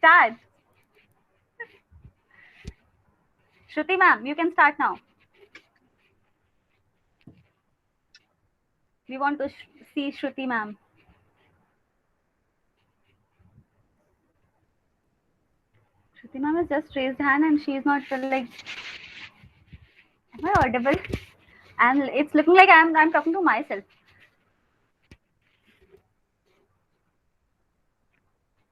Start. Shruti ma'am, you can start now. We want to see Shruti ma'am. Shruti ma'am has just raised hand and she is not like. Am I audible? And it's looking like I'm talking to myself.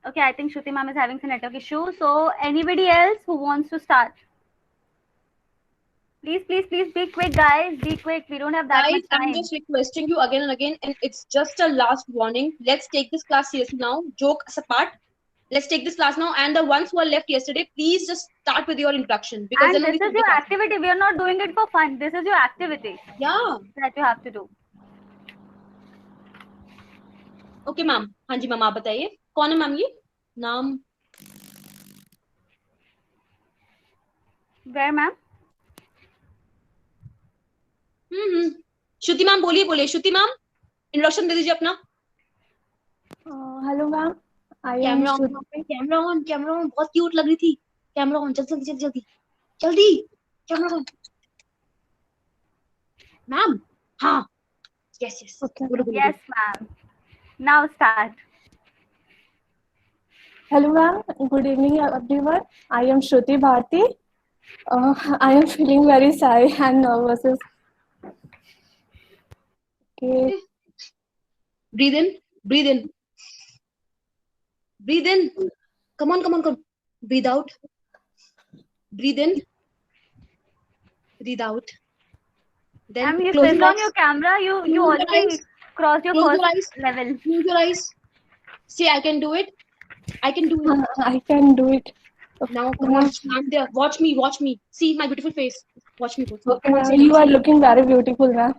Okay, I think Shruti ma'am is having some network issue. So anybody else who wants to start? Please, please, please be quick, guys. Be quick. We don't have that Guys, much time. I'm just requesting you again and again, and it's just a last warning. Let's take this class seriously now. Jokes apart. Let's take this class now. And the ones who are left yesterday, please just start with your introduction, because And then this only is your activity. We are not doing it for fun. This is your activity. Yeah. That you have to do. Okay, ma'am. हाँ जी ma'am, आप बताइए कौन है ma'am ये नाम? Where, ma'am? Shruti ma'am बोलिए बोलिए. श्रुति ma'am introduction दे दीजिए अपना. Hello ma'am, camera on, camera on, camera on. बहुत क्यूट लग रही थी. कैमरा ऑन, जल्दी जल्दी जल्दी जल्दी कैमरा ऑन. मैम हाँ, yes yes. Yes, ma'am. Now start. Hello ma'am, good evening everyone. I am Shruti Bharti. I am feeling very shy and nervous. Okay. Breathe in, breathe in, breathe in. Come on, come on, come on. Breathe out. Breathe in, breathe out. Then You close switched your on eyes. your camera. You Close your already eyes. crossed your Close first your eyes. level. Close your eyes. Say, I can do it. I can do it. I can do it. Now, come on, stand there. Watch me, watch me. See my beautiful face. Watch me, watch me. Okay, ma'am. You are looking very beautiful, ma'am.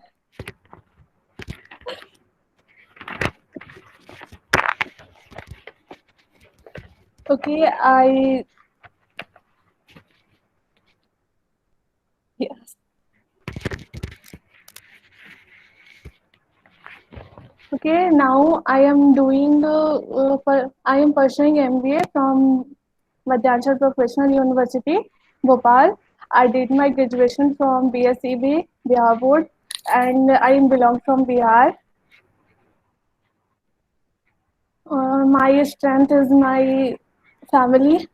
Okay, yes. Okay, now I am doing. I am pursuing MBA from Madhyanchal Professional University, Bhopal. I did my graduation from BSEB, Bihar Board, and I belong from Bihar. My strength is my family,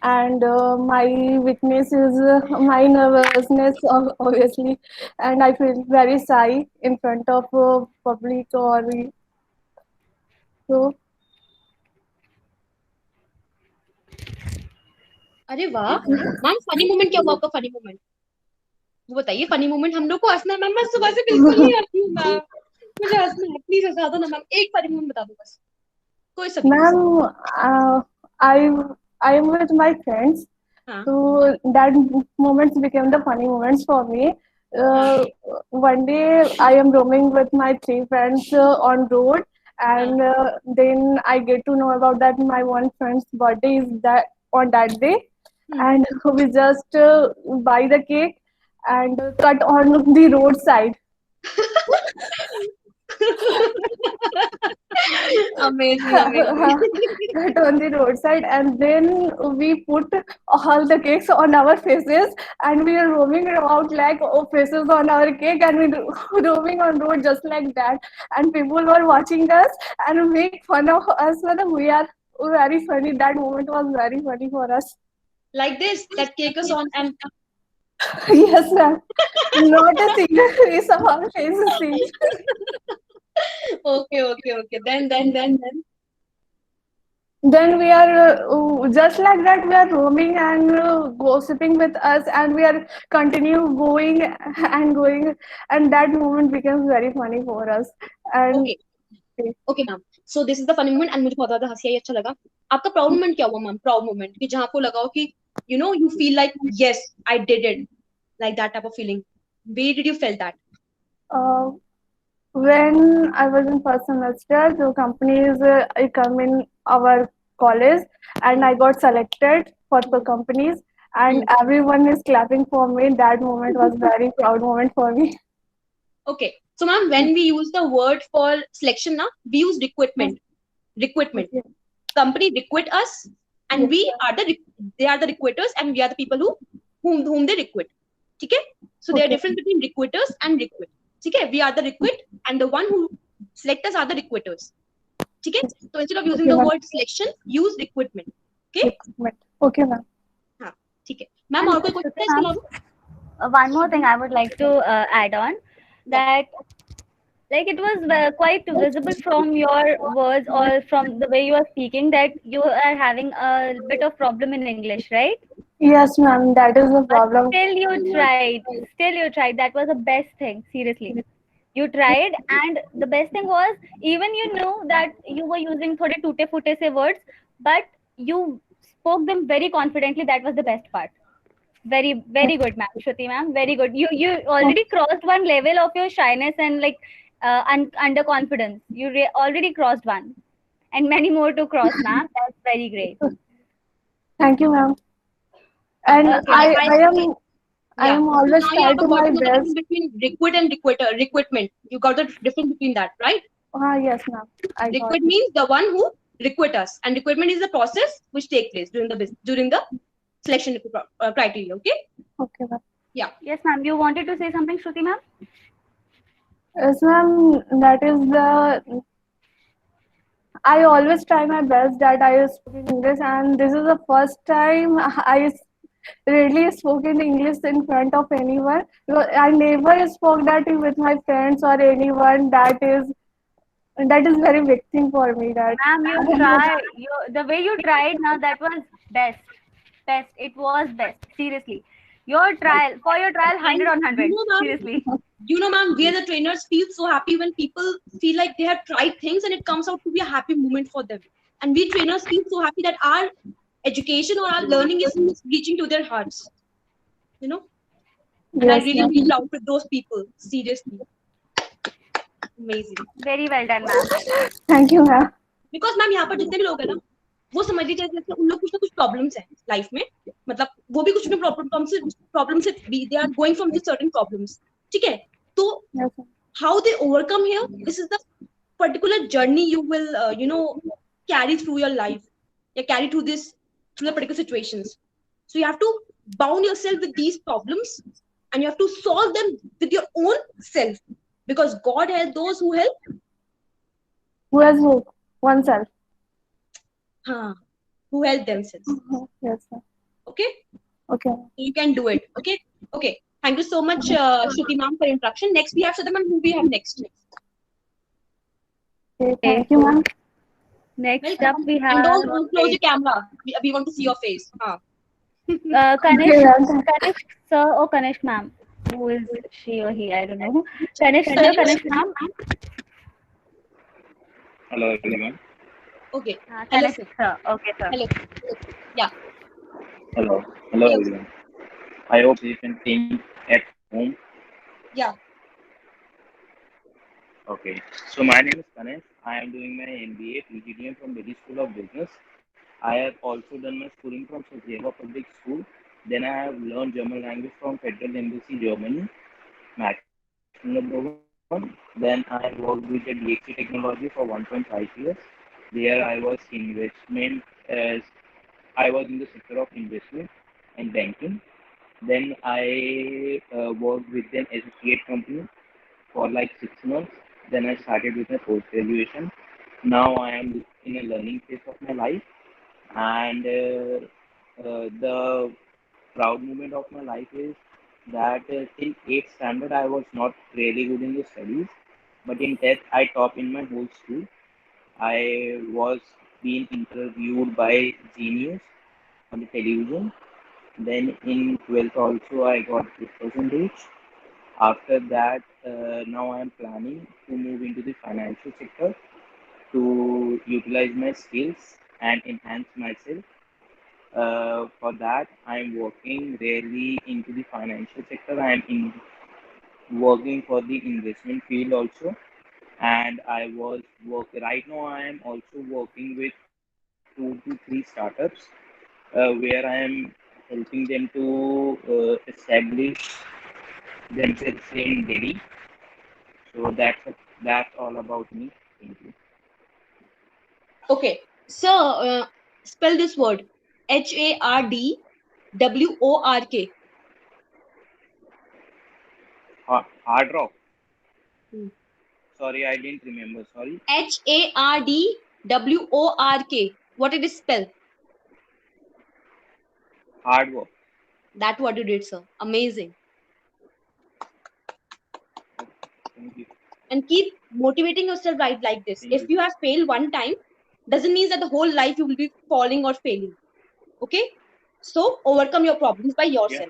and my weakness is my nervousness, obviously, and I feel very shy in front of public or so. अरे वाह ma'am, funny moment क्या हुआ आपका? Funny moment वो बताइए. Funny moment हम लोग को हंसना मैम. मैं सुबह से बिल्कुल नहीं हंसी हूँ मैम. मुझे हंसना है, प्लीज हंसा दो ना मैम. एक फनी मोमेंट बता दो बस, कोई सा भी. Ma'am, I am with my friends, हाँ. so that moments became the funny moments for me. One day I am roaming with my three friends on road, and then I get to know about that my one friend's birthday is that on that day, and we just buy the cake and cut on the roadside. Amazing, amazing. Cut on the roadside, and then we put all the cakes on our faces, and we are roaming around like faces on our cake, and we roaming on road just like that, and people were watching us and make fun of us. We are very funny. That moment was very funny for us. Like this, that cake is on and Yes, ma'am. Not a single face of our faces seen. okay. Then we are just like that. We are roaming and gossiping with us, and we are continue going and going, and that moment becomes very funny for us. And okay ma'am. So this is the funny moment, and मुझे बहुत ज्यादा हंसी आई, अच्छा लगा. आपका proud moment क्या हुआ ma'am? Proud moment कि जहाँ आपको लगा हो कि you know you feel like yes I did it, like that type of feeling. Way did you feel that? when I was in first semester, the companies come in our college, and I got selected for the companies, and everyone is clapping for me. That moment was very proud moment for me. Okay, so ma'am, when we use the word for selection, na, we use recruitment. Recruitment. Company recruit us, and Yes, we are they are the recruiters, and we are the people whom they recruit. Okay, so there are Okay. difference between recruiters and recruit. Okay, we are the recruit, and the one who select us are the recruiters. Okay, so instead of using Okay, the ma'am. word selection, use recruitment. Okay, Recruitment. Okay, ma'am. हाँ ठीक है ma'am, And और कोई question है इसके Shruti अलावा? ma'am, one more thing I would like to add on, that like it was quite visible from your words or from the way you are speaking that you are having a bit of problem in English, right? Yes, ma'am. That is the But problem. still you tried. That was the best thing, seriously. You tried, and the best thing was, even you knew that you were using thode tute fute se words, but you spoke them very confidently. That was the best part. Very good, ma'am. Shruti ma'am, very good. You already crossed one level of your shyness and like underconfidence. You already crossed one, and many more to cross, ma'am. That's very great. Thank you, ma'am. And Okay, I, ma'am. I am, I Yeah. am So always now you try have to got my to know the best. difference between recruit and recruitment. You got the difference between that, right? Yes, ma'am. I got Recruit it. means the one who recruit us, and recruitment is the process which take place during the selection criteria. Okay. Okay, ma'am. Yeah. Yes, ma'am. You wanted to say something, Shruti ma'am? Yes, ma'am. That is the. I always try my best that I speak in English, and this is the first time I really spoke in English in front of anyone. Because I never spoke that with my friends or anyone. That is very big thing for me. That Ma'am, you try. The way you tried now, that was best. Best. It was best. Seriously. For your trial, 100 And on 100. Seriously. ma'am, we as the trainers feel so happy when people feel like they have tried things and it comes out to be a happy moment for them. And we trainers feel so happy that our education or our learning is reaching to their hearts. You know, and I yes, really ma'am. feel proud with those people. Seriously, amazing. Very well done, ma'am. Thank you, ma'am. Because ma'am यहाँ पर जितने भी लोग हैं ना, वो समझ लीजिए जैसे उन लोग कुछ ना कुछ प्रॉब्लम्स है लाइफ में, मतलब वो भी कुछ ना प्रॉब्लम से they are going from this certain problems. ठीक है, तो Yes, ma'am. How they overcome here, this is the particular journey you will carry through your life, carry through the particular situations. So you have to bound yourself with these problems and you have to solve them with your own self, because God help those who help Who has hope? Oneself. who help themselves. Yes, ma'am. Okay, Okay. you can do it. Okay, thank you so much, Shruti ma'am, for introduction. Next we have Shraddha ma'am. Who we have next? Okay. Thank you, ma'am. Next up, we And have don't close your camera. We want to see your face. Kanish, Okay, ma'am. Kanish sir or Kanish ma'am. Who is she or he? I don't know. Kanish sir, Kanish ma'am. Hello everyone. Okay. Hello, Kanish sir. sir. Okay, sir. Hello. Yeah. Hello Hello. everyone. I hope you can think at home. Yeah. Okay. So my name is Kanesh. I am doing my MBA PGDM from Delhi School of Business. I have also done my schooling from Sarajevo Public School. Then I have learned German language from Federal Embassy Germany, Maximum number 1. Then I worked with the DXC technology for 1.5 years. There I was investment as I was in the sector of investment and banking. Then I worked with an associate company for like 6 months. Then I started with my post graduation. Now I am in a learning phase of my life, and the proud moment of my life is that till 8th standard I was not really good in the studies, but in 10th I topped in my whole school. I was being interviewed by Genius on the television. Then in 12th also I got good percentage. After that, now I am planning to move into the financial sector to utilize my skills and enhance myself. For that, I am working really into the financial sector. I am working for the investment field also, and I was work right now. I am also working with 2 to 3 startups where I am helping them to establish themselves in Delhi. So that's all about me. Thank you. Okay. So spell this word. HARDWORK. Hard rock. Hmm. Sorry, I didn't remember. Sorry. HARDWORK. What did it spell? Hard work. That what you did, sir. Amazing. Thank you. And keep motivating yourself right like this. Thank If you. you have failed one time, doesn't mean that the whole life you will be falling or failing. Okay? So overcome your problems by Yeah. yourself.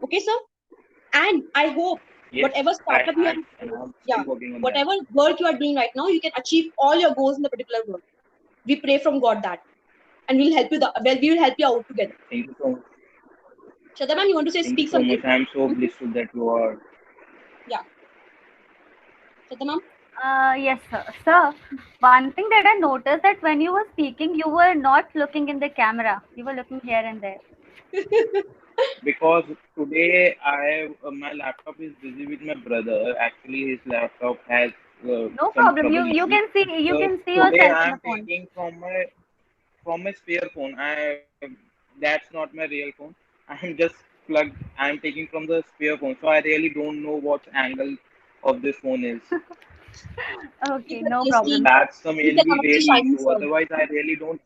Okay, sir? And I hope Yes, whatever I startup you had, have, and I'm yeah, still working on that. whatever work you are doing right now, you can achieve all your goals in the particular work. We pray from God that, and we'll help you. Well, we will help you out together. Thank you so much. Shraddha ma'am, you want to say Thank you speak so something? much. I'm so Mhm. blissful that you are. Yeah, Shraddha ma'am. Yes, sir. Sir, one thing that I noticed that when you were speaking, you were not looking in the camera. You were looking here and there. Because today my laptop is busy with my brother. Actually, his laptop has No some problem. trouble You issue. So can see today yourself in I'm the phone. taking from my spare phone. That's not my real phone. I'm just plugged. I'm taking from the spare phone. So I really don't know what angle of this phone is. Okay, Keep no it problem, tasty. sir. That's the Keep the mainly Kamachi really shining, issue. sir. Otherwise, I really don't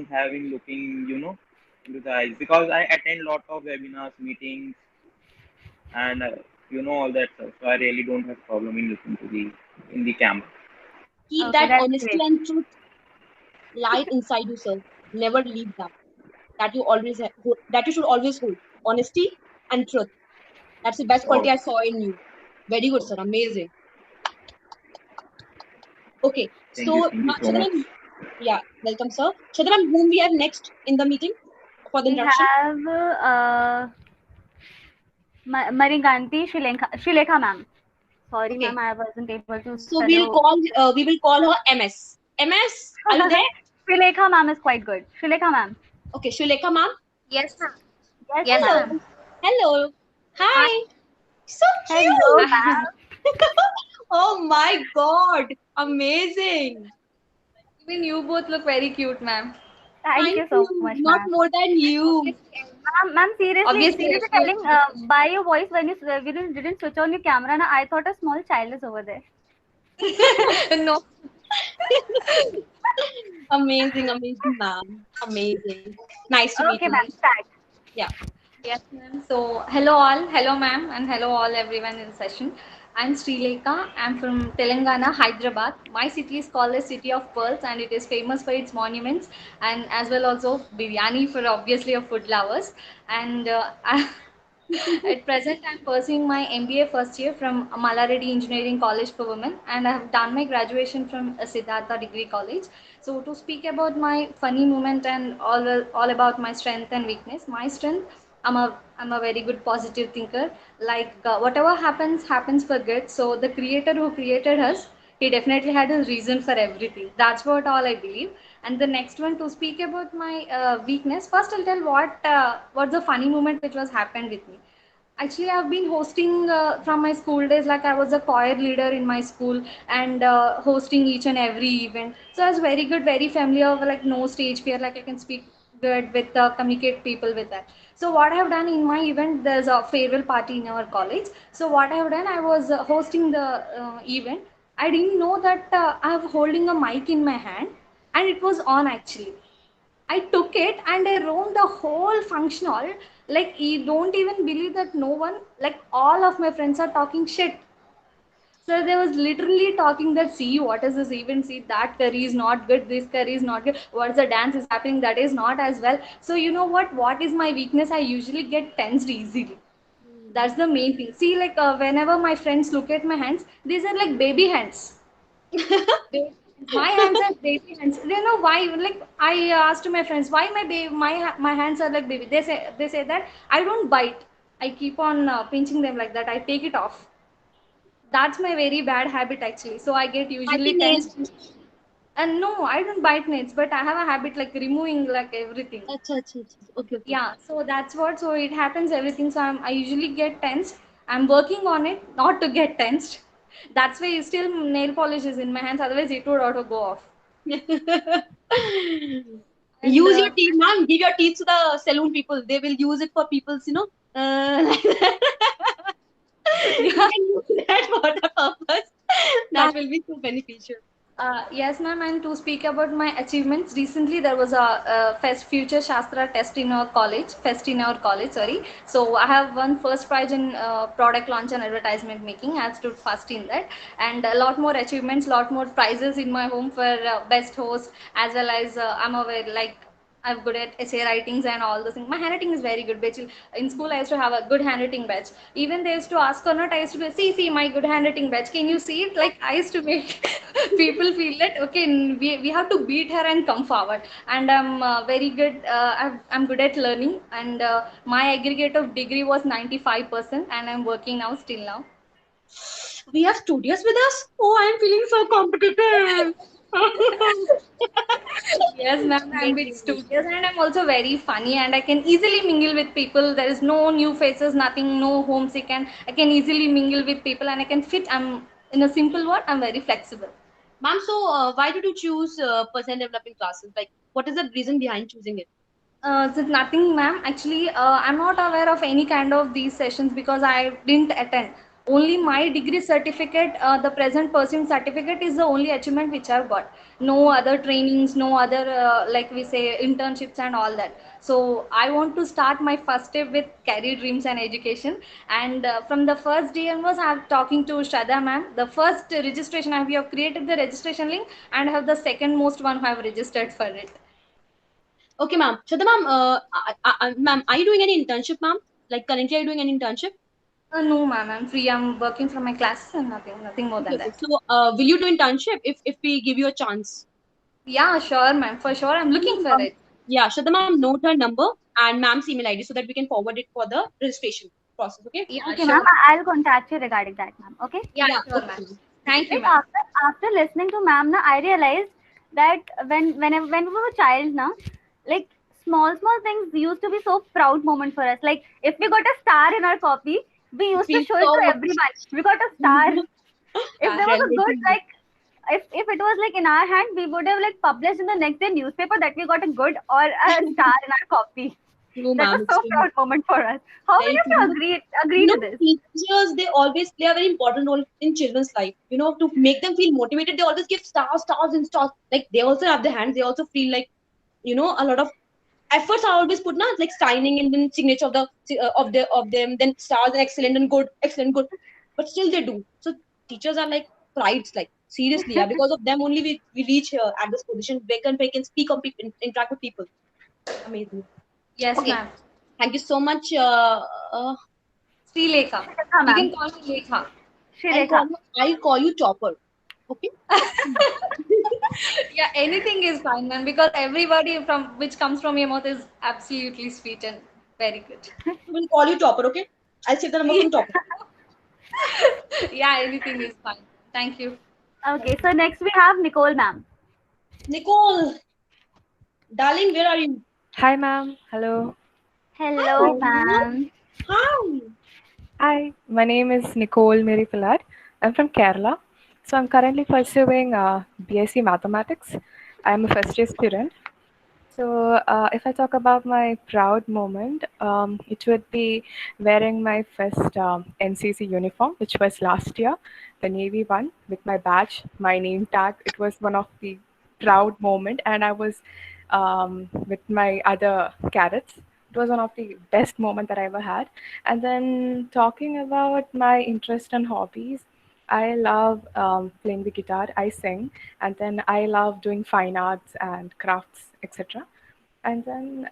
have in looking, into the eyes because I attend lot of webinars, meetings, and all that stuff. So I really don't have problem in looking to the in the camera. Keep Okay, that that's honesty great. and truth light inside you, sir. Never leave that. That you should always hold. Honesty and truth. That's the best quality Oh, I saw in you. Very good, sir. Amazing. Okay. So, thank you so Shraddha much. ma'am, yeah, welcome, sir. Shraddha ma'am, whom we have next in the meeting for the We introduction? have Mariganti Shilekha ma'am. Sorry, Okay. ma'am, I wasn't able to So spell her. we will call her MS. MS, are you there? Shilekha ma'am is quite good. Shilekha ma'am. Okay, Shuleka ma'am. Yes, ma'am. Yes, Yes, Hello. ma'am. ma'am. Hello. Hi. Hi. So Hello, cute. ma'am. Oh my God. Amazing. Even you both look very cute, ma'am. Thank Thank you so you. much, Not ma'am. more than you. Obviously, Ma'am, obviously, seriously telling, by your voice when you didn't switch on your camera, na, I thought a small child is over there. no. Amazing, amazing, ma'am. Amazing. Nice to meet Okay, you. ma'am, start. Yeah. Yes, ma'am. So, hello all, hello, ma'am, and hello all everyone in the session. I'm Srilekha. I'm from Telangana, Hyderabad. My city is called the City of Pearls, and it is famous for its monuments and as well also biryani for obviously of food lovers. And at present, I'm pursuing my MBA first year from Malareddy Engineering College for Women, and I have done my graduation from Siddhartha Degree College. So, to speak about my funny moment and all about my strength and weakness, my strength, I'm a very good positive thinker. Like whatever happens, happens for good. So the creator who created us, he definitely had a reason for everything. That's what all I believe. And the next one, to speak about my weakness, first I'll tell what's the funny moment which was happened with me. Actually, I've been hosting from my school days. Like I was a choir leader in my school and hosting each and every event. So I was very good, very familiar. Like no stage fear. Like I can speak good with communicate people with that. So what I have done in my event, there's a farewell party in our college. So what I have done, I was hosting the event. I didn't know that I have holding a mic in my hand, and it was on actually. I took it and I roamed the whole function hall. Like you don't even believe that no one, like all of my friends are talking shit. So they was literally talking that, see what is this event, see that curry is not good, this curry is not good, what's the dance is happening, that is not as well. So you know what is my weakness? I usually get tensed easily. That's the main thing. See, like whenever my friends look at my hands, these are like baby hands. My hands are baby hands. You know why? Like I asked my friends why my hands are like baby. They say that I don't bite. I keep on pinching them like that. I take it off. That's my very bad habit actually. So I get usually Biting tensed. nails. And no, I don't bite nails, but I have a habit like removing like everything. Acha, acha, acha. Okay, okay. Yeah, so that's what. So it happens everything. So I usually get tensed. I'm working on it not to get tensed. That's why still nail polish is in my hands. Otherwise, it would auto go off. And, Use your teeth, ma'am. Give your teeth to the saloon people. They will use it for people's, like that. You yeah. can use that for the purpose. That will be so beneficial. Yes, ma'am. And to speak about my achievements, recently there was a Fest Future Shastra test in our college, fest in our college, sorry. So I have won first prize in product launch and advertisement making. I stood first in that, and a lot more achievements, lot more prizes in my home for best host, as well as I'm aware like I'm good at essay writings and all those things. My handwriting is very good. Basically, in school, I used to have a good handwriting badge. Even they used to ask or not, I used to be, see, my good handwriting badge. Can you see it? Like, I used to make people feel that, okay, we have to beat her and come forward. And I'm very good. I'm good at learning. And my aggregate of degree was 95%. And I'm working now, still now. We have studios with us. Oh, I'm feeling so competitive. Yes, ma'am. I'm with studious and I'm also very funny and I can easily mingle with people. There is no new faces, nothing, no homesick, and I can easily mingle with people and I can fit. I'm in a simple word, I'm very flexible. Ma'am, so why did you choose personal development classes? Like, what is the reason behind choosing it? There's nothing, ma'am. Actually, I'm not aware of any kind of these sessions because I didn't attend. Only my degree certificate, the present pursuing certificate, is the only achievement which I've got. No other trainings, no other, like we say, internships and all that. So I want to start my first step with career dreams and education. And from the first day onwards, I'm talking to Shraddha ma'am. The first registration, we have created the registration link and I have the second most one who have registered for it. Okay, ma'am. Shraddha, ma'am, ma'am, are you doing any internship, ma'am? Like, currently, are you doing any internship? No, ma'am. I'm free. I'm working from my classes and nothing more Okay, than okay. that. So, will you do internship if we give you a chance? Yeah, sure, ma'am. For sure, I'm looking for Um, it. yeah, Shraddha, ma'am, note her number and ma'am's email ID so that we can forward it for the registration process. Okay? Yeah, Okay, ma'am. sure. I'll contact you regarding that, ma'am. Okay. Yeah, Yeah. sure, ma'am. Okay. Okay. Thank you, Like ma'am. after listening to ma'am, na, I realized that when we were child, na, like small things used to be so proud moment for us. Like if we got a star in our copy, we used to Feel show it to so. everyone. We got a star. If Yeah, there was a good Relative. like if it was like in our hand, we would have like published in the next day newspaper that we got a good or a star in our copy. True, That was ma'am. It's so true. proud moment for us. How many Very of true. you agree to this? Teachers, they always play a very important role in children's life. To make them feel motivated, they always give stars, and stars. Like they also have their hands. They also feel like, a lot of efforts are always put now. It's like signing and then signature of them, then stars and excellent, good. But still they do. So teachers are like prides, like seriously, yeah. Because of them only we reach here at this position. We can speak on people, interact with people. Amazing. yes, Okay, ma'am. thank you so much. Sri Lekha. Srilekha, You ma'am. can call me Lekha. Srilekha. I'll call you Chopper. Okay. Yeah, anything is fine, ma'am. Because everybody from which comes from your mouth is absolutely sweet and very good. We'll call you Chopper. Okay. I'll save the number from Chopper. Yeah, anything is fine. Thank you. Okay, so next we have Nicole, ma'am. Nicole, darling, where are you? Hi, ma'am. Hello. Hello, ma'am. Hi. Hi, my name is Nicole Mary Pilar. I'm from Kerala. So I'm currently pursuing BSc Mathematics. I'm a first year student. So if I talk about my proud moment, it would be wearing my first NCC uniform, which was last year, the Navy one, with my badge, my name tag. It was one of the proud moment, and I was with my other cadets. It was one of the best moment that I ever had. And then talking about my interest and hobbies, I love playing the guitar. I sing, and then I love doing fine arts and crafts, etc. And then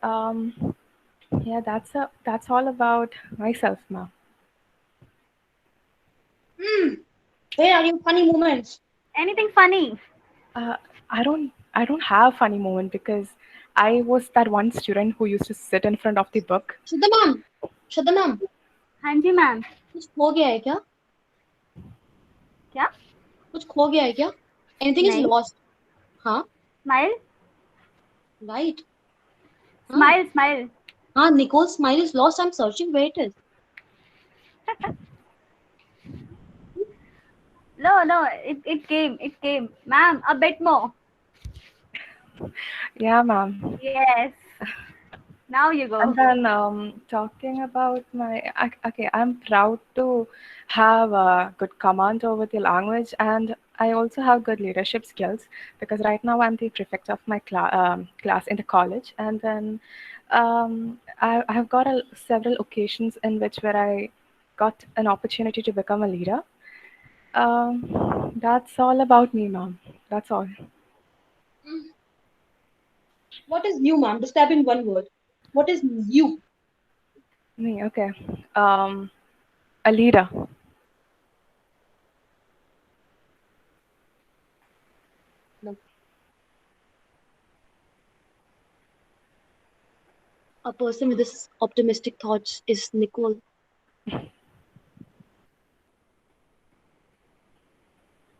yeah, that's all about myself now. Where are your funny moments? Anything funny? Uh, I don't have funny moment because I was that one student who used to sit in front of the book. Shraddha ma'am. Shraddha ma'am. हाँ जी ma'am. कुछ खो गया है क्या? क्या? कुछ खो गया है क्या? Anything is नहीं. lost. हाँ. Smile. Right. हाँ. Smile. हाँ. Nicole's smile is lost. I'm searching where it is. No, it came. Ma'am, a bit more. Yeah, ma'am. Yes. Now you And go. then talking about okay, I'm proud to have a good command over the language, and I also have good leadership skills because right now I'm the prefect of my class in the college, and then I have got several occasions in which where I got an opportunity to become a leader. That's all about me, ma'am. That's all. What is you, ma'am? Describe in one word. What is you? Me, okay. Um, a leader. No. A person with this optimistic thoughts is Nicole.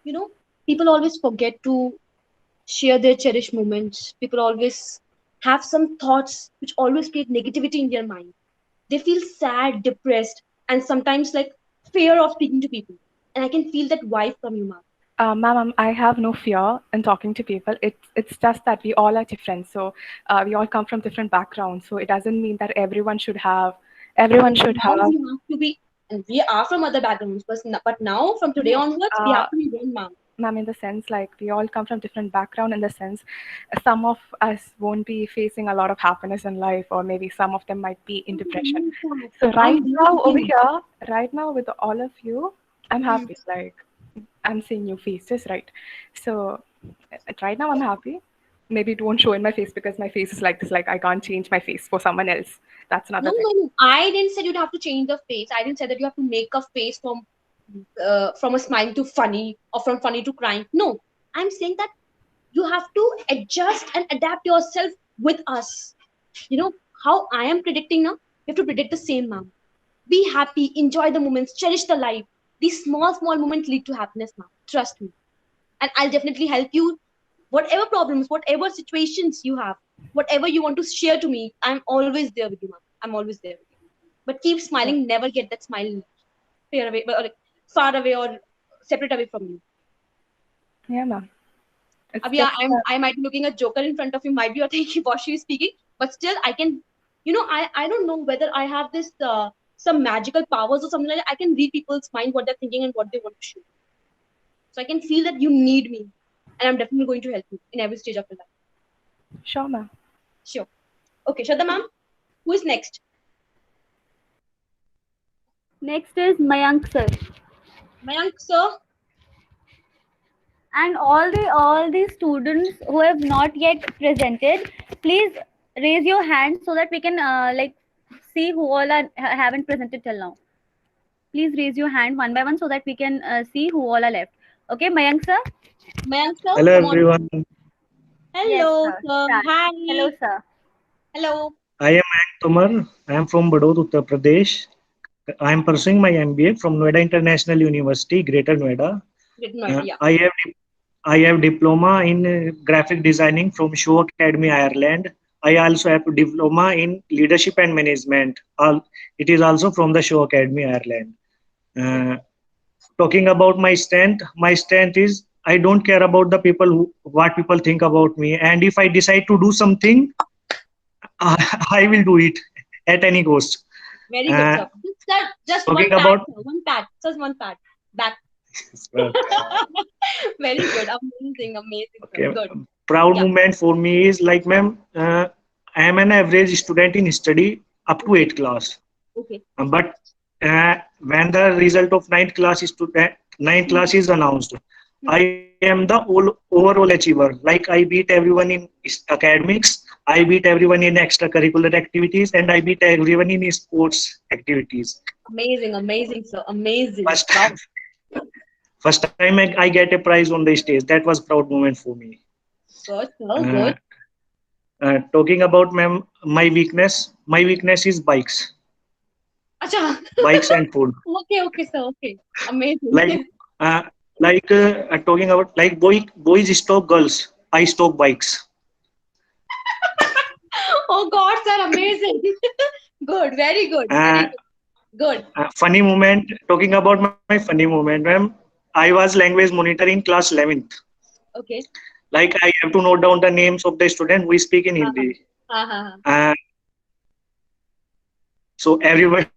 You know, people always forget to share their cherished moments. People always have some thoughts which always create negativity in their mind. They feel sad, depressed, and sometimes like fear of speaking to people. And I can feel that vibe from you, ma'am. Ma'am, I have no fear in talking to people. It's just that we all are different. So we all come from different backgrounds. So it doesn't mean that everyone No, should now have. you have to be, and we are from other backgrounds, but now from today No, onwards, we have to be one, ma'am. ma'am, in the sense like we all come from different background. In the sense, some of us won't be facing a lot of happiness in life, or maybe some of them might be in I depression. know that. So I'm there with you. right now with all of you, I'm Mm. happy. Like I'm seeing new faces, right? So right now I'm happy. Maybe it won't show in my face because my face is like this. Like I can't change my face for someone else. That's No, another thing. no, no. I didn't say you'd have to change the face. I didn't say that you have to make a face from a smile to funny or from funny to crying. No, I'm saying that you have to adjust and adapt yourself with us. You know how I am predicting now? You have to predict the same, ma'am. Be happy, enjoy the moments, cherish the life. These small, small moments lead to happiness, ma'am. Trust me. And I'll definitely help you. Whatever problems, whatever situations you have, whatever you want to share to me, I'm always there with you, ma'am. I'm always there with you. But keep smiling, never get that smile far away, or like far away or separate away from you. Yeah, ma'am. It's Abhi, just that, I might be looking a joker in front of you, might be you're thinking what she is speaking, but still I can, I don't know whether I have this some magical powers or something like that. I can read people's mind, what they're thinking and what they want to show. So I can feel that you need me, and I'm definitely going to help you in every stage of your life. sure, ma'am. Sure. Okay, Shraddha ma'am, who is next? Next is Mayank sir. Mayank sir. And all the students who have not yet presented, please raise your hand so that we can like see who all haven't presented till now. Please raise your hand one by one so that we can see who all are left. Okay, Mayank sir. Mayank sir, Hello come on. everyone, Yes Hello sir, sir. start. Hi. Hello sir. Hello. I am Mayank Tomar. I am from Badod, Uttar Pradesh. I am pursuing my MBA from Noida International University, Greater Noida. Good night. Yeah. I have diploma in graphic designing from Show Academy, Ireland. I also have diploma in leadership and management. It is also from the Show Academy, Ireland. Uh, Talking about my strength is I don't care about the people what people think about me, and if I decide to do something, I will do it at any cost. Very good, Uh, sir. Just one Talking pat, about sir. One pat. Just one pat. Back. uh, Very good. Amazing. Amazing, sir. okay, Good. proud Yeah. moment for me is like, ma'am, I am an average student in study up to 8th class. Okay. But when the result of ninth class is announced, I am the overall achiever. Like I beat everyone in academics, I beat everyone in extracurricular activities, and I beat everyone in sports activities. Amazing. Amazing, sir. Amazing. First, Wow. first time I get a prize on the stage. That was proud moment for me. Good, sir. Uh, Good. Talking about my weakness is bikes, Acha. bikes and food. Okay. Okay, sir. Okay. Amazing. Like uh, talking about like boys stop girls, I stop bikes. Oh God, sir. Amazing. Good. Very good. Very Uh, good. Good. Funny moment. Talking about my funny moment, ma'am. I was language monitor in class 11th. Okay. Like I have to note down the names of the student who speak in हाँ Hindi. हाँ हाँ हाँ. And so everybody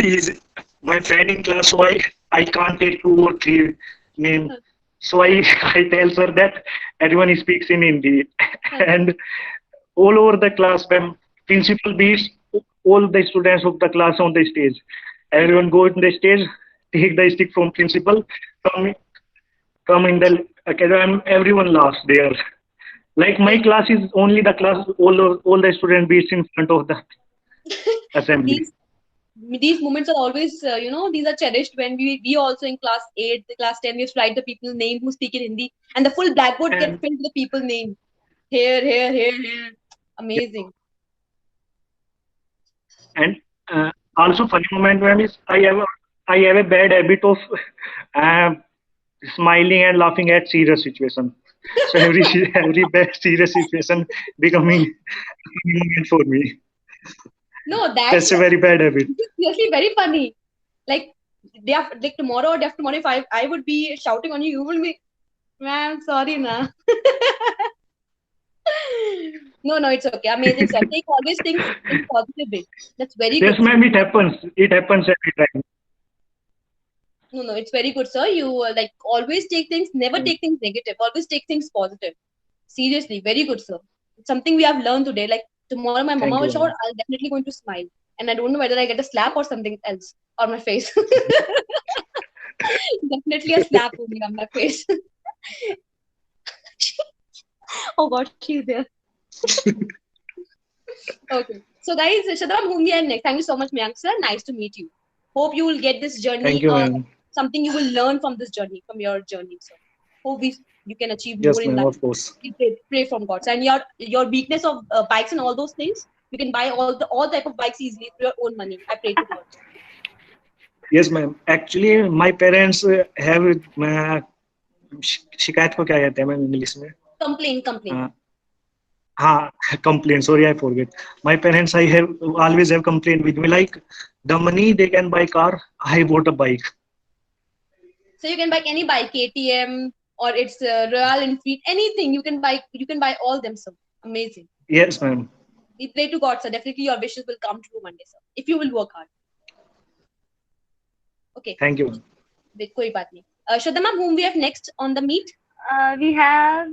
is my friend in class, so I can't take two or three names. So I tell her that everyone speaks in Hindi. And all over the class, when principal beats all the students of the class on the stage, everyone go on the stage, take the stick from principal, come come in the academy, and everyone laughs there. Like my class is only the class, all the student beats in front of the assembly. These moments are always, these are cherished when we also in class 8, the class 10, we used to write the people's name who speak in Hindi, and the full blackboard gets And filled with the people's name. Here. Amazing. and also funny moment when is I have a bad habit of uh, smiling and laughing at serious situation. So every bad serious situation becoming a funny moment for me. No, That's a very bad habit. seriously very funny. Like like tomorrow or day after tomorrow, if I would be shouting on you, you will be, man, sorry na. No, it's okay. Amazing, sir. Take always things in positive way. That's very Yes, good, sir. ma'am, it happens. It happens every time. No, it's very good, sir. You like always take things, never take things negative. Always take things positive. Seriously, very good, sir. It's something we have learned today. Like tomorrow, my mama Thank will you, shout, ma'am. I'll definitely going to smile, and I don't know whether I get a slap or something else on my face. Definitely a slap will be on my face. Oh God, she's there. Okay. So guys, Shadam, whom we are next. Thank you so much, Mayank sir. Nice to meet you. Hope you will get this journey, Thank you, ma'am. something you will learn from this journey, from your journey. So hope you can achieve more Yes, in ma'am, life. of course. We pray from God. And your weakness of bikes and all those things, you can buy all type of bikes easily through your own money. I pray to God. Yes, ma'am. Actually, my parents have शिकायत को क्या कहते हैं ma'am English में? Complain. हाँ, complaint. Sorry, I forget. My parents, I have always have complained with me like the money they can buy car, I bought a bike. So you can buy any bike, KTM or it's Royal Enfield, anything you can buy. You can buy all them, sir. Amazing. Yes, ma'am. We pray to God, sir. Definitely your wishes will come true one day, sir. If you will work hard. Okay. Thank you. कोई बात नहीं. Shraddha ma'am, whom we have next on the meet? We have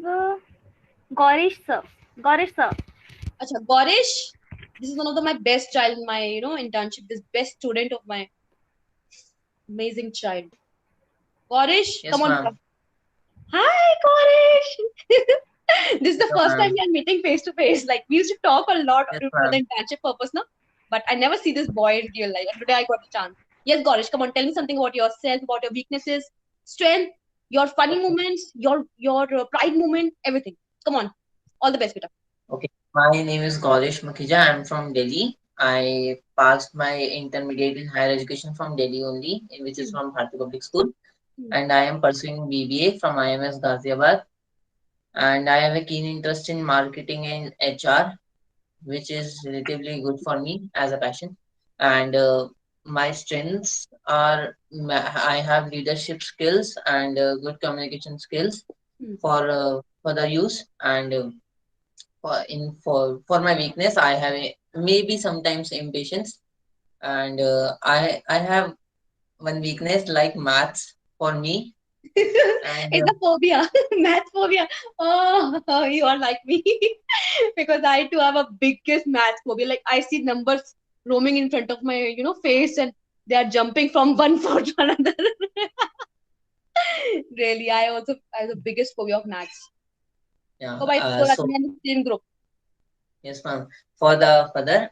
Gaurish sir. Acha, Gaurish. This is one of my best child in my internship. This best student of my amazing child. Gaurish, Yes, come on. ma'am. Hi, Gaurish. This is the Hello, first time ma'am. we are meeting face to face. Like we used to talk a lot Yes, for the ma'am. internship purpose, no? But I never see this boy in real life. And today I got a chance. Yes, Gaurish, come on, tell me something about yourself, about your weaknesses, strength, your funny moments, your pride moment, everything. Come on, all the best, beta. Okay. My name is Gaurish Mukhija. I'm from Delhi. I passed my intermediate in higher education from Delhi only, which is from Bharati Public School. And I am pursuing BBA from IMS Ghaziabad. And I have a keen interest in marketing and HR, which is relatively good for me as a passion. And my strengths are I have leadership skills and good communication skills for the use. And for my weakness, I have maybe sometimes impatience, and I have one weakness like maths for me. And It's a phobia, math phobia. Oh, you are like me because I too have a biggest math phobia. Like I see numbers roaming in front of my face, and they are jumping from one floor to another. Really, I also have the biggest phobia of maths. yeah, So by so in the same group. yes, ma'am. For the further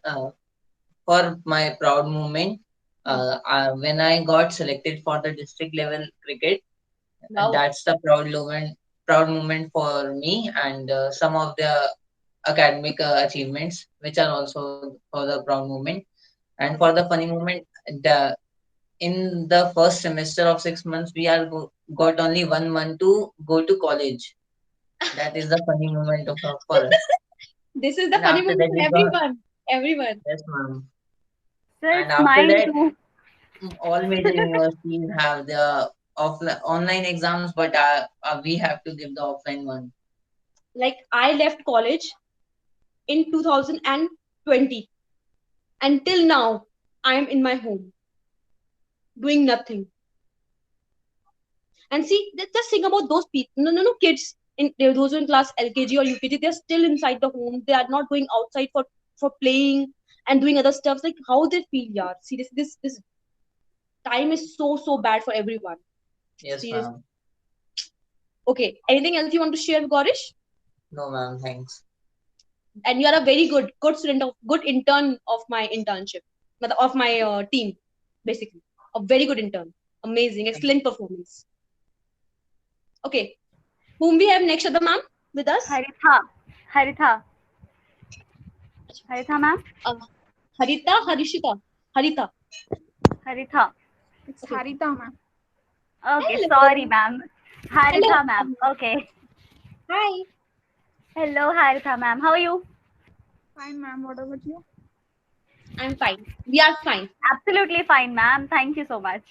for my proud moment, when I got selected for the district level cricket, Wow. that's the proud moment for me, and some of the academic achievements, which are also for the proud moment. And for the funny moment, the in the first semester of 6 months, we are got only 1 month to go to college. That is the funny moment for us. This is the And funny after moment that, for we got everyone. yes, ma'am. Sir, And it's after mine that, too. all major universities have the offline online exams, but we have to give the offline one. Like I left college in 2020. Until now, I am in my home doing nothing. And see, just think about those people. No, kids in those who are in class LKG or UKG, they're still inside the home. They are not going outside for playing and doing other stuff. Like how they feel, yeah. Seriously, this time is so bad for everyone. Yes, Seriously. ma'am. Okay. Anything else you want to share, Gorish? No, ma'am. Thanks. And you are a very good student of good intern of my internship, of my team, basically. A very good intern. Amazing, excellent performance. Okay. Whom we have next, Shada ma'am, with us? Haritha, ma'am. Harishita. Haritha. It's Okay. Harita, ma'am. Okay, Hello. sorry, ma'am. Haritha, Hello. ma'am. Okay. Hi. Hello, Haritha, ma'am. How are you? Fine, ma'am. What about you? I'm fine. We are fine. Absolutely fine, ma'am. Thank you so much.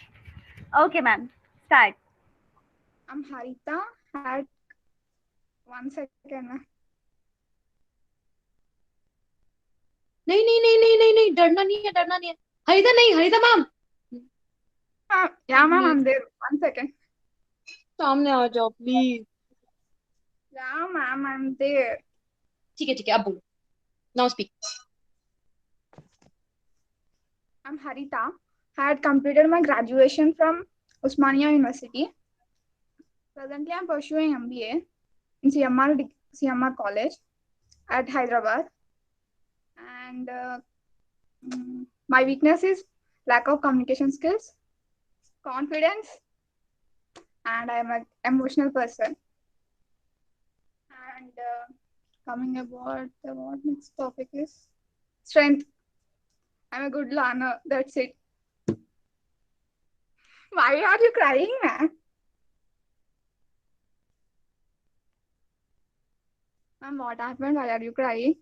Okay, ma'am. Start. I'm Harita. Had 1 second, ma'am. नहीं डरना नहीं है हरिता ma'am Yeah, ma'am. I'm there. 1 second. सामने आ जाओ please Yeah, ma'am. I'm there. ठीक है अब बोलो now speak I'm Harita. Had completed my graduation from Osmania University. Presently, I'm pursuing MBA in CMR College at Hyderabad. And my weakness is lack of communication skills, confidence, and I'm an emotional person. And coming about what next topic is strength. I'm a good learner. That's it. Why are you crying, man? Ma'am, what happened? Why are you crying?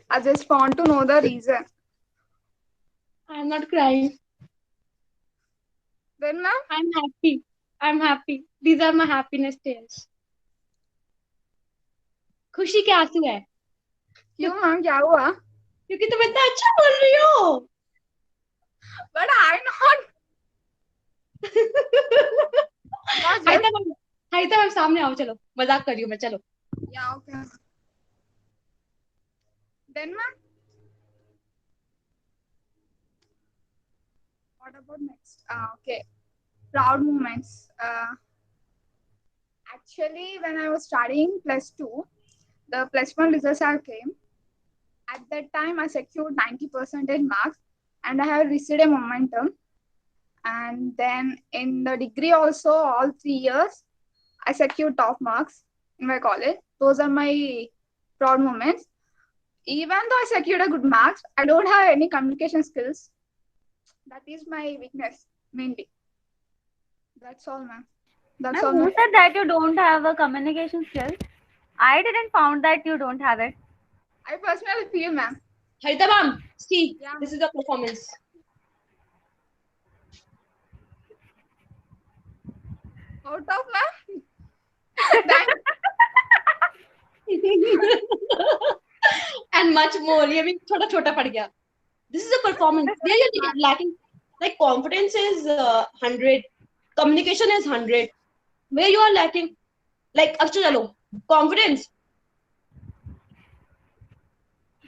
I just want to know the reason. I'm not crying. Then, ma'am? I'm happy. These are my happiness tears. खुशी के आंसू है क्यों ma'am क्या हुआ क्योंकि तुम इतना अच्छा बोल रही हो But I'm not. हाइता मैम सामने आओ चलो मजाक कर रही हूँ मैं चलो Yeah, okay. Then, ma'am? What about next? Okay. Proud moments. Actually, when I was studying +2, the +1 results have came. At that time, I secured 90% marks and I have received a momentum. And then in the degree also, all 3 years, I secured top marks in my college. Those are my proud moments. Even though I secured a good marks, I don't have any communication skills. That is my weakness, mainly. That's all, ma'am. That's all. Ma'am, who said that you don't have a communication skills? I didn't found that you don't have it. I personally feel, ma'am. Harita ma'am, see, this is the performance. Out of, ma'am? And much more. ये भी थोड़ा छोटा पड़ गया. This is a performance. Where you're lacking, like confidence is 100, communication is 100. Where you are lacking, like अच्छा चलो, confidence.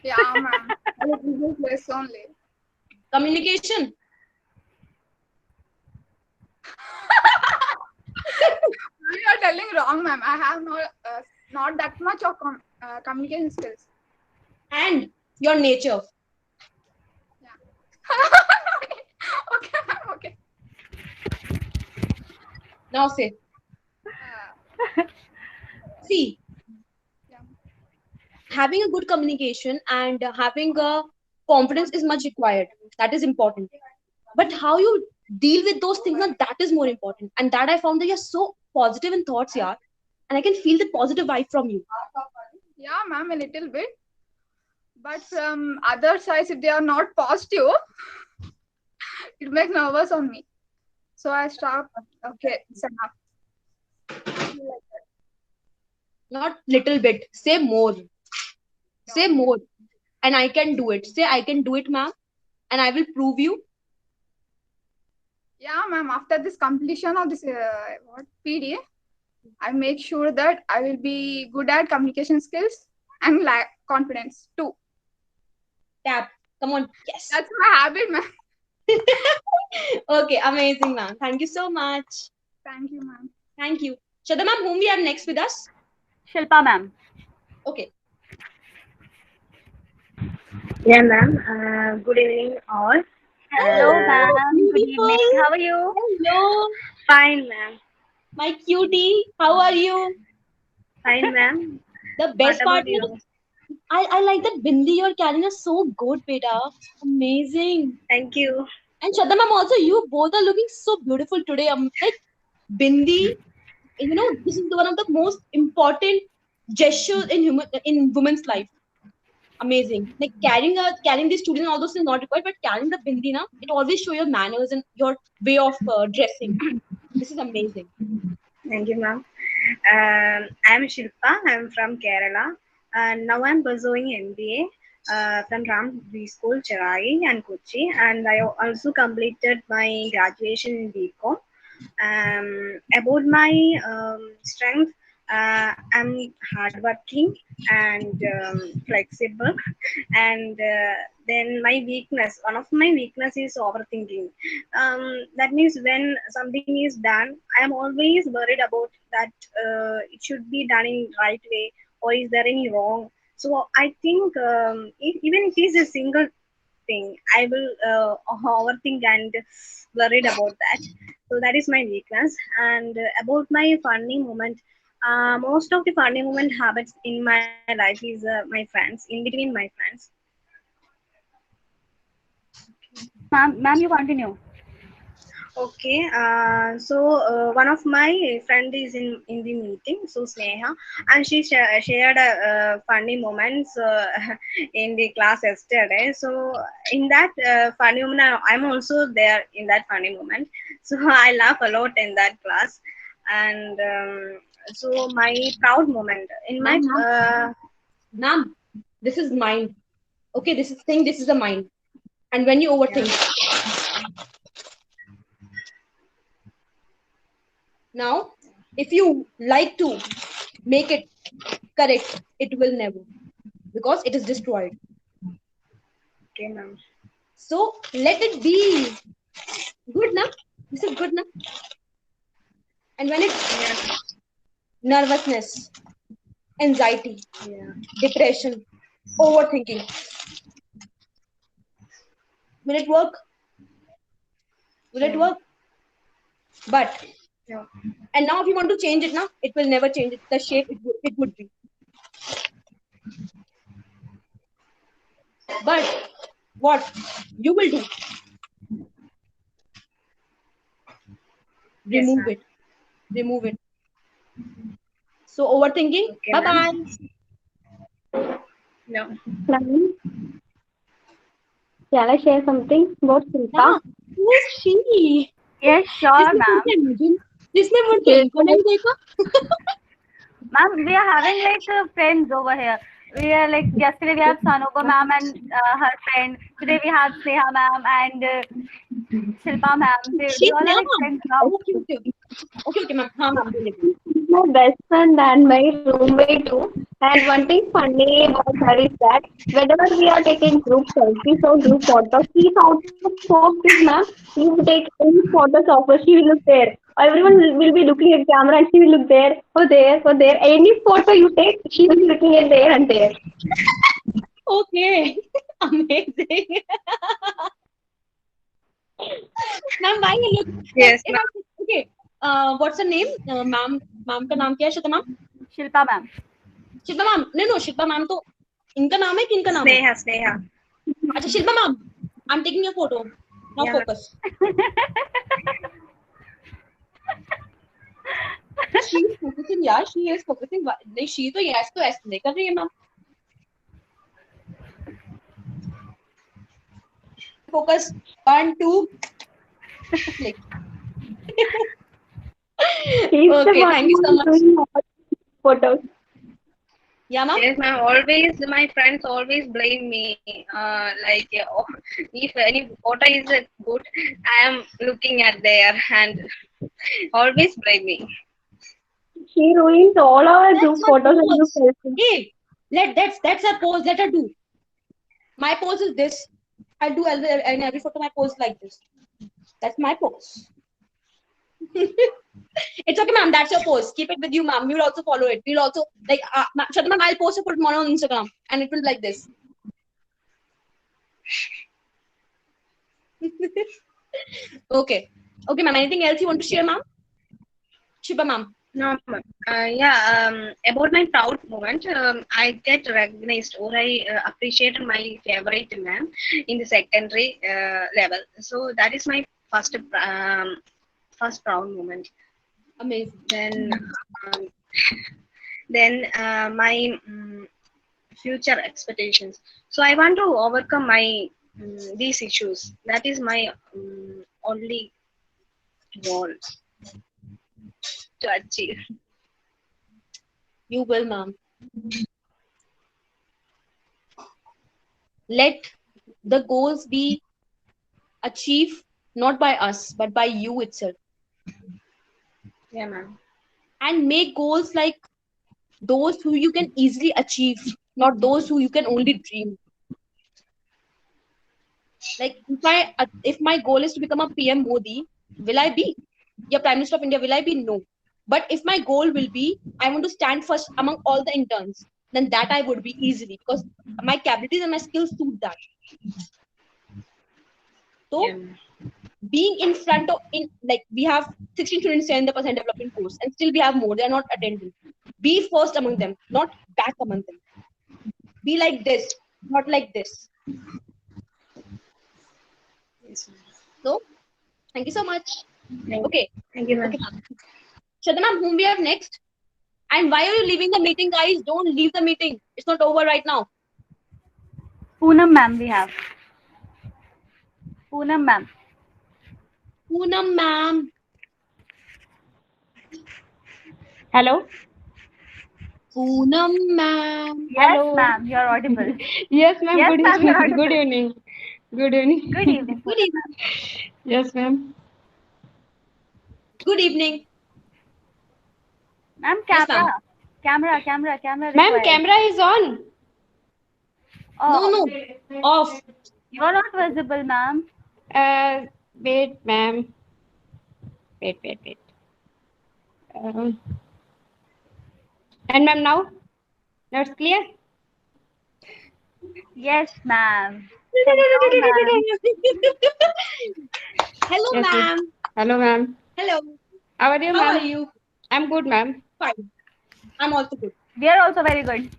Yeah, ma'am. I will give you less only. Communication. You are telling wrong, ma'am. I have not that much of communication skills. And your nature. Okay, ma'am. Okay. Now say. See, having a good communication and having a confidence is much required. That is important. But how you deal with those things, that is more important. And that I found that you're so positive in thoughts, yeah. And I can feel the positive vibe from you. Yeah, ma'am, a little bit. But from other sides, if they are not positive, it makes nervous on me. So I stop. Okay, it's enough. Not little bit. Say more. Say more. And I can do it. Say I can do it, ma'am. And I will prove you. Yeah, ma'am. After this completion of this PD, I make sure that I will be good at communication skills and confidence too. Tap. Come on. Yes. That's my habit, ma'am. Okay, amazing, ma'am. Thank you so much. Thank you, ma'am. Thank you. Shraddha ma'am, whom we have next with us? Shilpa ma'am. Okay. Yeah, ma'am. Good evening, all. Hello ma'am. Good Beautiful. evening. How are you? Hello. Fine, ma'am. My cutie. How are you? Fine, ma'am. The best What part about you? is, I like that bindi you're carrying is so good, beta. Amazing. Thank you. And Shraddha ma'am, also you both are looking so beautiful today. Like bindi, you know, this is one of the most important gestures in women's life. Amazing. Like carrying these children, all those things not required, but carrying the bindi, na, it always show your manners and your way of dressing. This is amazing. Thank you, ma'am. I'm Shilpa. I'm from Kerala. And now I'm pursuing MBA from Ram School, Chennai and Kochi. And I also completed my graduation in BCom. About my strength, I'm hardworking and flexible. And then my weakness, one of my weakness is overthinking. That means when something is done, I am always worried about that it should be done in right way, or is there any wrong. So I think even if it is a single thing, I will overthink and worried about that. So that is my weakness. And about my funny moment, most of the funny moment habits in my life is my friends, in between my friends. Ma'am, you continue. Okay, so one of my friend is in the meeting, so Sneha, and she shared a funny moments in the class yesterday. So in that funny moment, I'm also there in that funny moment. So I laugh a lot in that class, and so my proud moment in my Ma'am, this is mind. Okay, this is a mind. And when you overthink. Now, if you like to make it correct, it will never, because it is destroyed. Okay, ma'am. So let it be. Good na? This is good na? And when it's nervousness, anxiety, depression, overthinking, will it work? Will it work? But and now if you want to change it now, it will never change it. The shape it would be. But what you will do? Remove it. Remove it. So overthinking. Okay, bye bye. No. Shall I share something about Shilpa? Who is she? Yes, sure, ma'am. जिसने मुझे इनको नहीं देखा. Ma'am, we are having like friends over here. We are like yesterday we have Sanopa ma'am and her friend. Today we have Sneha ma'am and Shilpa ma'am. They all are like friends now. Okay, ma'am. हाँ ma'am. My best friend and my roommate too. And one thing funny about her is that whenever we are taking group selfies or group photos, she out of focus, ma'am. You take any photos of her, she will look there. Everyone will be looking at camera and she will look there or there or there. Any photo you take, she will be looking at there and there. Okay, amazing. Ma'am, why you look? Yes, ma'am. Okay. What's her name? Ma'am का नाम क्या है? Shilpa ma'am. Shilpa ma'am. Shilpa ma'am. No, Shilpa ma'am तो इनका नाम है कि इनका नाम है? Sneha. अच्छा, Shilpa ma'am. I'm taking your photo. Now focus. She is focusing, yeah. She is focusing. नहीं, she तो yes तो ऐसे नहीं कर रही है ma'am. Focus. 1, 2. Click. Okay, thank you so much. Photos. Yeah, ma'am. Yes, ma'am. Always, my friends always blame me. If any photo is good, I am looking at there and always blame me. She ruins all our That's group my photos and group pose. selfies. Hey, that's her pose. Let her do. My pose is this. I'll do every photo. My pose like this. That's my pose. It's okay, ma'am. That's your pose. Keep it with you, ma'am. We will also follow it. We'll also like, Shraddha ma'am, I'll post a put one on Instagram, and it will be like this. Okay. Okay, ma'am. Anything else you want to share, ma'am? Shiba, ma'am. No, ma'am. About my proud moment, I get recognized or I appreciated my favorite ma'am in the secondary level. So that is my first proud moment. Amazing. Then my future expectations. So I want to overcome my these issues. That is my only goal to achieve. You will, ma'am. Let the goals be achieved not by us, but by you itself. Yeah, ma'am. And make goals like those who you can easily achieve, not those who you can only dream. Like if my goal is to become a PM Modi, will I be? Yeah, Prime Minister of India, will I be? No. But if my goal will be, I want to stand first among all the interns, then that I would be easily, because my capabilities and my skills suit that. So being in front of we have 16 students in the percent development course, and still we have more. They are not attending. Be first among them, not back among them. Be like this, not like this. Yes, So, thank you so much. Okay. Thank you, ma'am. Okay, ma'am. Shraddha ma'am, whom we have next? And why are you leaving the meeting, guys? Don't leave the meeting. It's not over right now. Poonam ma'am we have. Poonam ma'am. Poonam ma'am. Hello. Poonam ma'am. Yes, Hello. ma'am, you're audible. Yes, ma'am. Yes, Good ma'am, you're evening. audible. Good evening. Good evening. Good evening. Good evening. Yes, ma'am. Good evening. Ma'am, Yes, camera. ma'am. Camera Ma'am, required. camera is on. Oh, No. Off. you're not visible, ma'am. Wait, ma'am. Wait. And ma'am, now it's clear. Yes, ma'am. Hello, Yes, ma'am. Hello, ma'am. Hello. How are you, How ma'am? are you? I'm good, ma'am. Fine. I'm also good. We are also very good.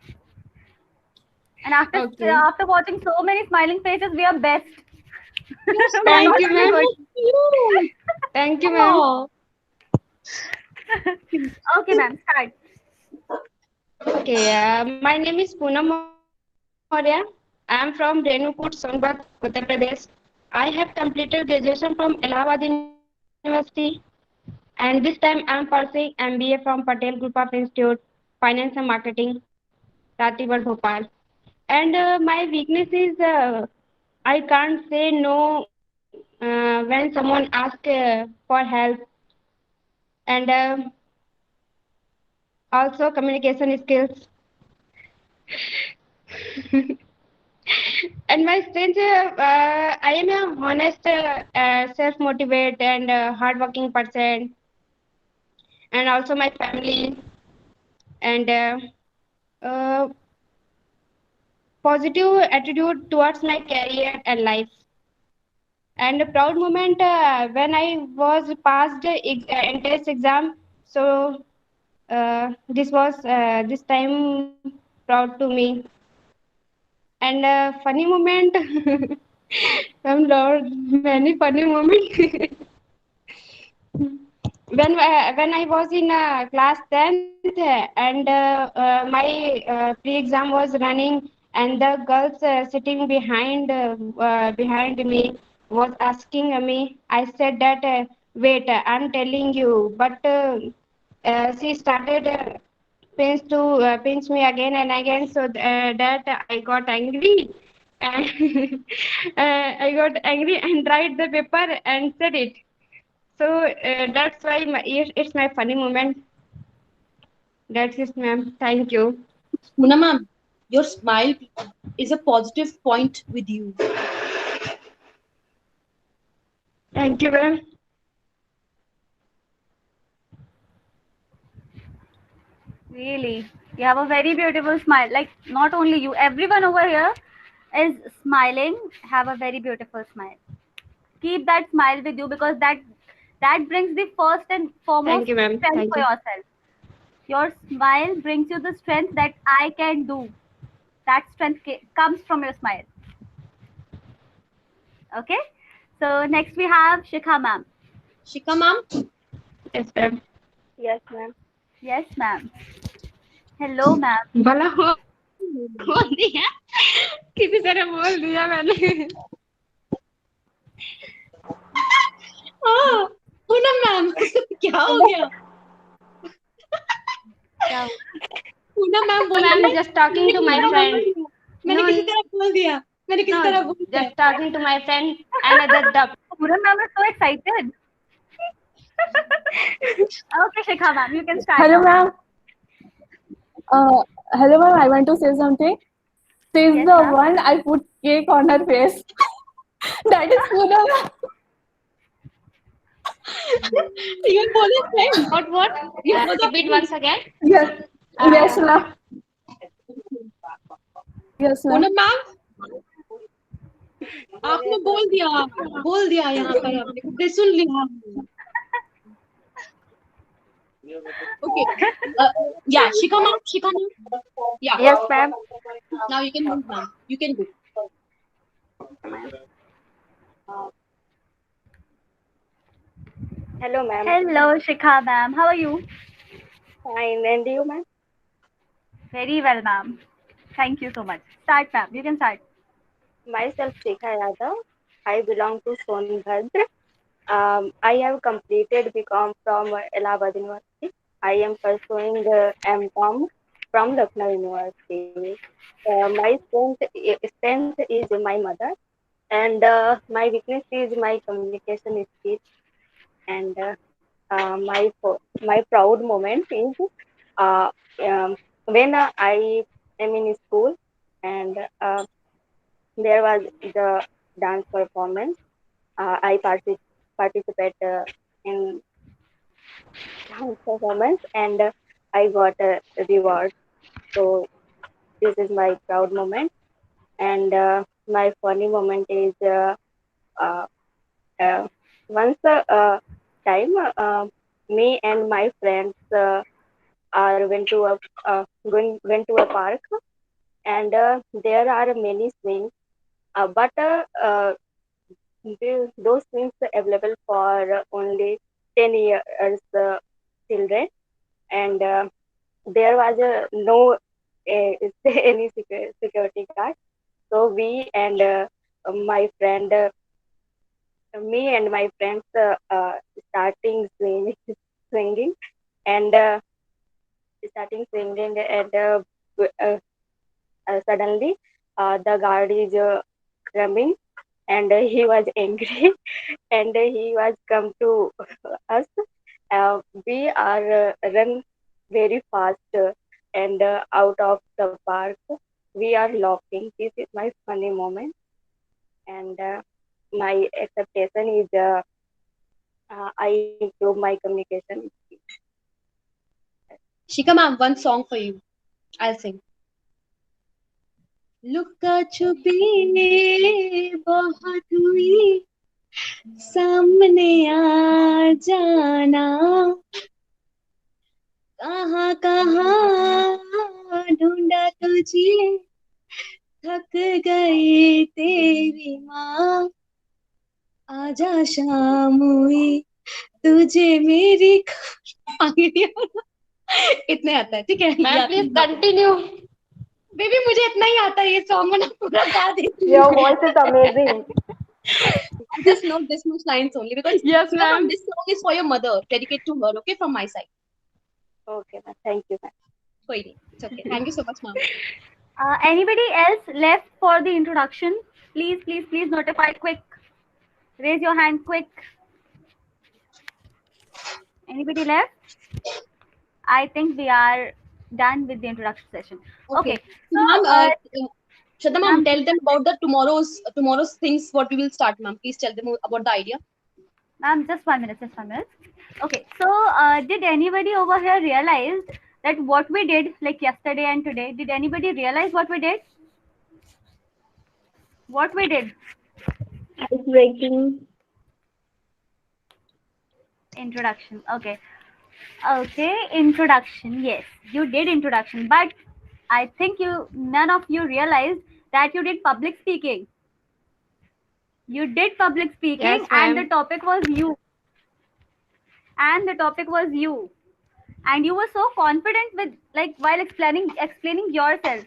And after Okay. after watching so many smiling faces, we are best. Thank you, Not ma'am. good. Thank you, ma'am. Oh. Okay, ma'am, start. Okay, my name is Poonam Maurya. I am from Renukoot, Sonbat, Uttar Pradesh. I have completed graduation from Allahabad University, and this time I am pursuing MBA from Patel Group of Institute, Finance and Marketing, Ratibad, Bhopal. And my weakness is I can't say no when someone asks for help, and also communication skills. And my strength, I am a honest, self-motivated, and hardworking person, and also my family, and uh, positive attitude towards my career and life. And a proud moment when I was passed entrance exam. So this was this time proud to me. And funny moment, Lord, many funny moments. When I was in class 10th and my pre-exam was running, and the girls sitting behind me was asking me. I said that wait, I'm telling you, but she started pinch me again and again, so that I got angry. And I got angry and write the paper and said it. So that's why it's my funny moment. That's it, ma'am. Thank you. Muna ma'am, your smile is a positive point with you. Thank you, ma'am. Really, you have a very beautiful smile. Like, not only you, everyone over here is smiling. Have a very beautiful smile. Keep that smile with you, because that brings the first and foremost Thank you, ma'am. strength Thank for you. yourself. Your smile brings you the strength that I can do. That strength comes from your smile. Okay. So next we have Shikha ma'am. Shikha ma'am. Yes, ma'am. Yes, ma'am. Yes, ma'am. Hello, ma'am. भला हो बोल दिया किसी तरह बोल दिया मैंने Poonam ma'am क्या हो गया? पूनम मैम बोल I'm just talking to my friend. मैंने No, किसी तरह बोल दिया. मैंने किसी तरह बोल दिया. just talking to my friend. Another dub. Pooram ma'am is so excited. Okay, Shikha ma'am, you can start. Hello, now. ma'am. Hello, ma'am. I want to say something. She's Yes, the ma'am. one I put cake on her face. That is Poonam. You बोले friend. What? Repeat once again. Yes. Yes, ma'am. Yes, ma'am. Poonam ma'am आपने बोल दिया यहाँ पर आपने खुद सुन लिया. Okay. Yeah, Shikha ma'am. Yeah. Yes, ma'am. Now you can move, ma'am. You can go. Hello, ma'am. Hello, Shikha ma'am. How are you? Fine. And you, ma'am? Very well, ma'am. Thank you so much. Start, ma'am. You can start. Myself, Shikha Yadav. I belong to Sonbhadra. I have completed BCom from Allahabad University. I am pursuing the MCom from Lucknow University. My strength is my mother, and my weakness is my communication skills. And my proud moment is uh, when I am in school, and there was the dance performance. I participate in dance performance, and I got a reward. So this is my proud moment. And my funny moment is uh, once time me and my friends are went to a park, and there are many swings, but those swings are available for only 10 years children, and there was no any security guard. So my friend, me and my friends starting swinging, and uh, suddenly the guard is coming, and he was angry and he was come to us. We are run very fast and out of the park. We are laughing. This is my funny moment, and my expectation is I improve my communication. Shikha ma'am, one song for you. I'll sing. लुका छुपी बहुत हुई सामने आ जाना कहाँ कहाँ ढूंढा तुझे थक गई तेरी माँ आजा शाम हुई तुझे मेरी इतने आता है. ठीक है मैम प्लीज कंटिन्यू. बेबी मुझे इतना ही आता है ये सॉन्ग ना पूरा गा देती. Your voice is amazing. I just know this much lines only because Yes, ma'am. This song is for your mother, dedicated to her. Okay, from my side. Okay, ma'am. Thank you, ma'am. It's okay. Thank you so much, ma'am. Anybody else left for the introduction? Please, please, please notify quick. Raise your hand quick. Anybody left? I think we are done with the introduction session. Okay. So, Ma'am, Shraddha ma'am, tell them about the tomorrow's things. What we will start, ma'am. Please tell them about the idea. Ma'am, just 1 minute. Just 1 minute. Okay. So, did anybody over here realize that what we did, like yesterday and today, did anybody realize what we did? What we did? Ice breaking. Introduction. Okay. Okay, introduction. Yes, you did introduction, but I think none of you realized that you did public speaking. You did public speaking, Yes, and the ma'am. topic was you. And the topic was you. And you were so confident with, like, while explaining yourself.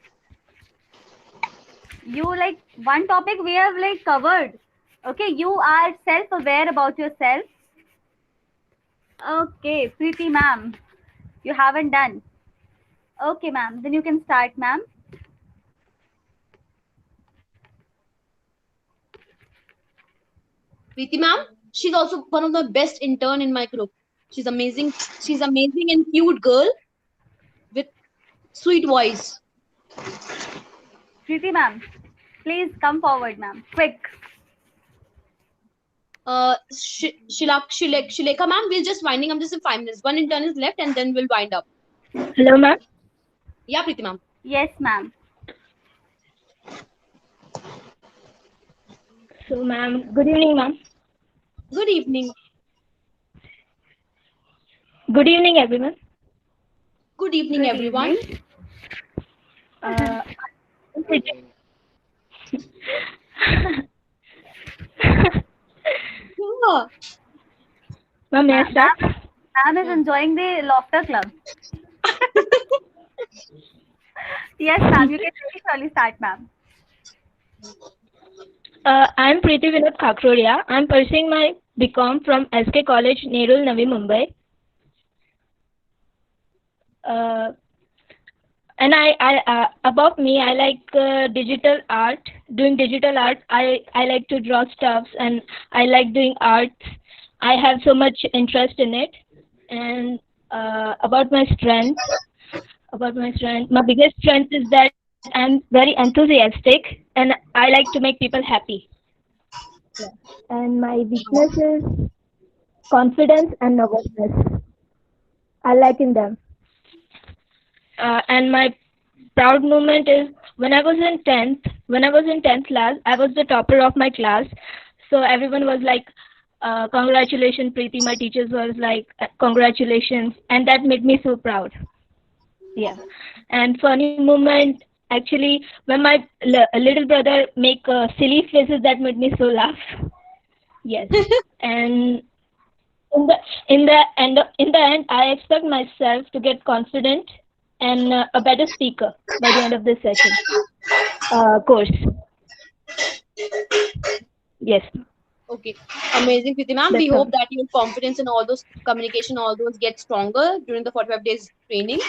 You, like, one topic we have, like, covered. Okay, you are self-aware about yourself. Okay, Preeti ma'am, you haven't done. Okay, ma'am, then you can start, ma'am. Preeti ma'am, she's also one of the best intern in my group. She's amazing. She's amazing and cute girl with sweet voice. Preeti ma'am, please come forward, ma'am. Quick. Shileka ma'am, we're just winding up just in 5 minutes. One intern is left and then we'll wind up. Hello, ma'am. Yeah, Preeti ma'am. Yes, ma'am. So, ma'am, good evening, ma'am. Good evening. Good evening, everyone. Good evening, Good everyone. evening. Yeah. Ma'am, may I start? Ma'am is enjoying the laughter club. Yes, ma'am, you can surely start, ma'am. I'm Preeti Vinod Khakrodia. I'm pursuing my BCom from SK College, Nerul, Navi Mumbai. And about me, I like digital art. Doing digital art, I like to draw stuffs, and I like doing arts. I have so much interest in it. And about my strength, my biggest strength is that I'm very enthusiastic, and I like to make people happy. Yeah. And my weakness is confidence and nervousness. I like in them. And my proud moment is when I was in 10th class, I was the topper of my class. So everyone was like, congratulations, Preeti. My teachers was like, congratulations. And that made me so proud. Yeah. And funny moment, actually, when my little brother make silly faces, that made me so laugh. Yes. And in the end, I expect myself to get confident and a better speaker by the end of this session course. Yes. Okay, amazing, Preeti ma'am. That's We all. hope that your confidence and all those communication, all those get stronger during the 45 days training.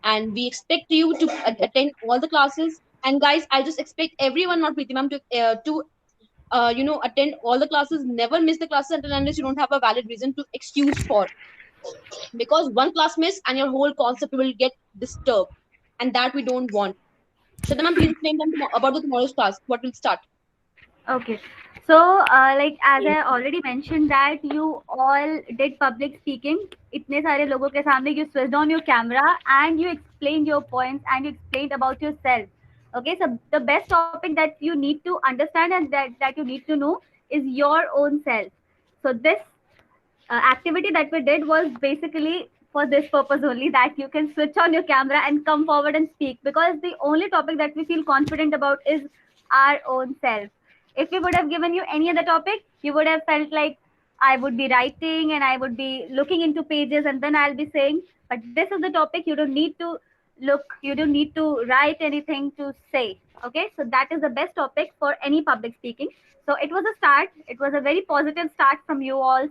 And we expect you to attend all the classes. And guys, I just expect everyone, not Preeti ma'am, to attend all the classes. Never miss the classes unless you don't have a valid reason to excuse for. Because one class miss and your whole concept will get disturbed, and that we don't want. Shraddha ma'am, please explain them about the tomorrow's class. What will start? Okay. So, like as I already mentioned that you all did public speaking. इतने सारे लोगों के सामने you switched on your camera and you explained your points and you explained about yourself. Okay, so the best topic that you need to understand and that you need to know is your own self. So this activity that we did was basically for this purpose only, that you can switch on your camera and come forward and speak, because the only topic that we feel confident about is our own self. If we would have given you any other topic, you would have felt like I would be writing and I would be looking into pages and then I'll be saying, but this is the topic, you don't need to look, you don't need to write anything to say. Okay, so that is the best topic for any public speaking. So it was a start, it was a very positive start from you all,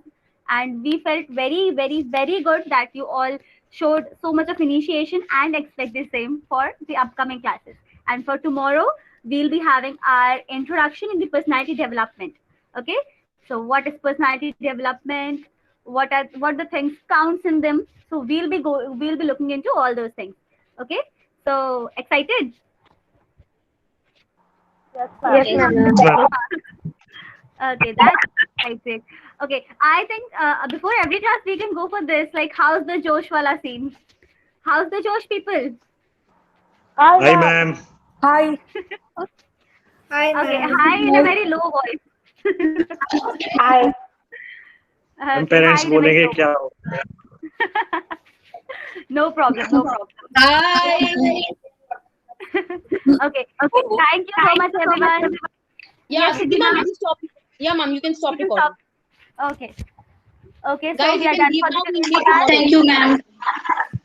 and we felt very, very, very good that you all showed so much of initiation, and expect the same for the upcoming classes. And for tomorrow, we'll be having our introduction in the personality development. Okay, so what is personality development? What the things counts in them? So we'll be looking into all those things. Okay, so excited? Yes, Okay. ma'am. Okay, that's exciting. Okay, I think before every class we can go for this. Like, how's the Josh wala scene? How's the Josh people? Hi, ma'am. Hi. Hi, Okay, ma'am. hi in a very low voice. Hi. हम Okay, parents hi in a very बोलेंगे low क्या voice. No problem, no problem. Hi. Okay, thank you so much, everyone. Yeah, Yes, Siddhi ma'am, Siddhi you can stop. Yeah, ma'am, you can stop ma'am. recording. Okay. Okay, so Guys, we you are can done leave for now. the We'll today meet class. tomorrow. Thank you, ma'am.